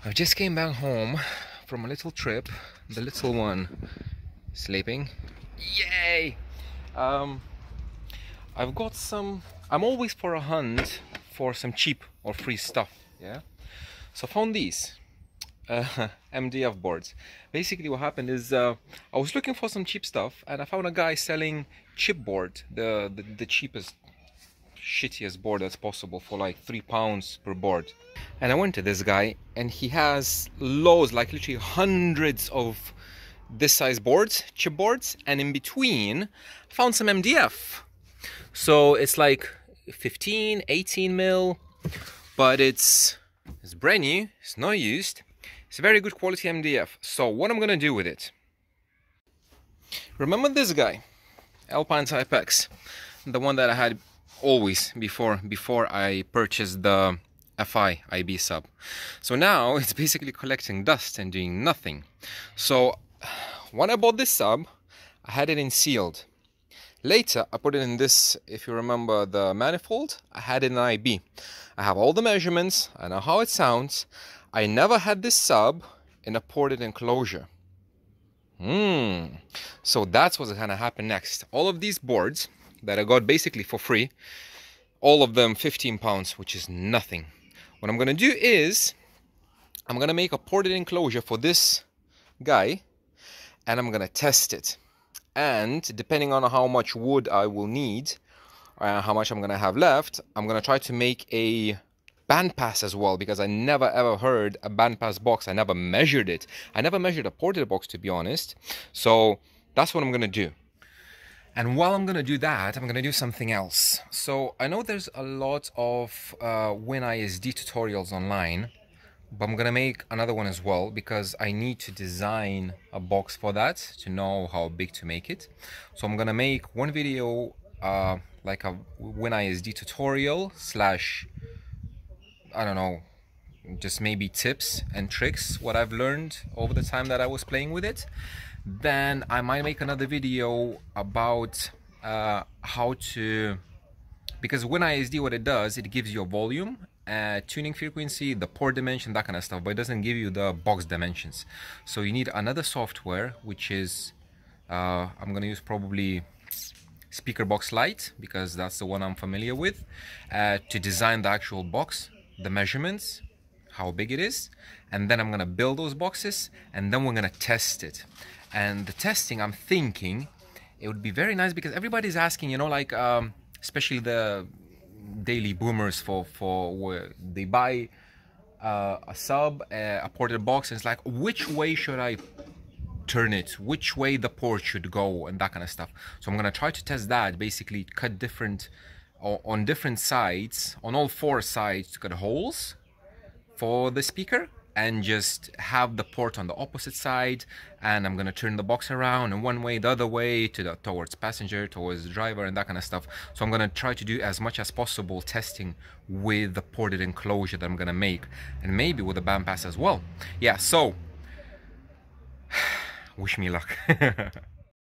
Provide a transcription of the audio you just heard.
I just came back home from a little trip. The little one sleeping. Yay! I've got some. I'm always for a hunt for some cheap or free stuff. Yeah. So I found these MDF boards. Basically, what happened is I was looking for some cheap stuff, and I found a guy selling chipboard, the cheapest, shittiest board that's possible for like £3 per board. And I went to this guy, and he has loads, like literally hundreds of this size boards, chipboards, and in between I found some MDF. So it's like 15, 18 mil, but it's brand new, it's not used. It's very good quality MDF. So what I'm gonna do with it? Remember this guy, Alpine Type X, the one that I had always before I purchased the FI IB sub. So now it's basically collecting dust and doing nothing. So when I bought this sub, I had it in sealed. Later I put it in this, if you remember the manifold, I had it in IB. I have all the measurements, I know how it sounds. I never had this sub in a ported enclosure. So that's what's gonna happen next. All of these boards that I got basically for free, all of them £15, which is nothing. What I'm gonna do is I'm gonna make a ported enclosure for this guy, and I'm gonna test it. And depending on how much wood I will need, how much I'm gonna have left, I'm gonna try to make a bandpass as well, because I never ever heard a bandpass box. I never measured it. I never measured a ported box, to be honest. So that's what I'm gonna do. And while I'm gonna do that, I'm gonna do something else. So I know there's a lot of WinISD tutorials online, but I'm gonna make another one as well, because I need to design a box for that to know how big to make it. So I'm gonna make one video like a WinISD tutorial slash, I don't know, just maybe tips and tricks, what I've learned over the time that I was playing with it. Then I might make another video about how to, because WinISD, what it does, it gives you a volume, tuning frequency, the port dimension, that kind of stuff, but it doesn't give you the box dimensions. So you need another software, which is I'm gonna use probably Speakerbox Lite, because that's the one I'm familiar with, to design the actual box, the measurements, how big it is, and then I'm gonna build those boxes, and then we're gonna test it. And the testing, I'm thinking it would be very nice, because everybody's asking, you know, like especially the daily boomers, for where they buy a sub, a ported box, and it's like, which way should I turn it, which way the port should go, and that kind of stuff. So I'm gonna try to test that, basically cut different on different sides, on all four sides, to cut holes for the speaker, and just have the port on the opposite side, and I'm gonna turn the box around in one way, the other way, towards passenger, towards the driver, and that kind of stuff. So I'm gonna try to do as much as possible testing with the ported enclosure that I'm gonna make, and maybe with the bandpass as well. Yeah, so wish me luck.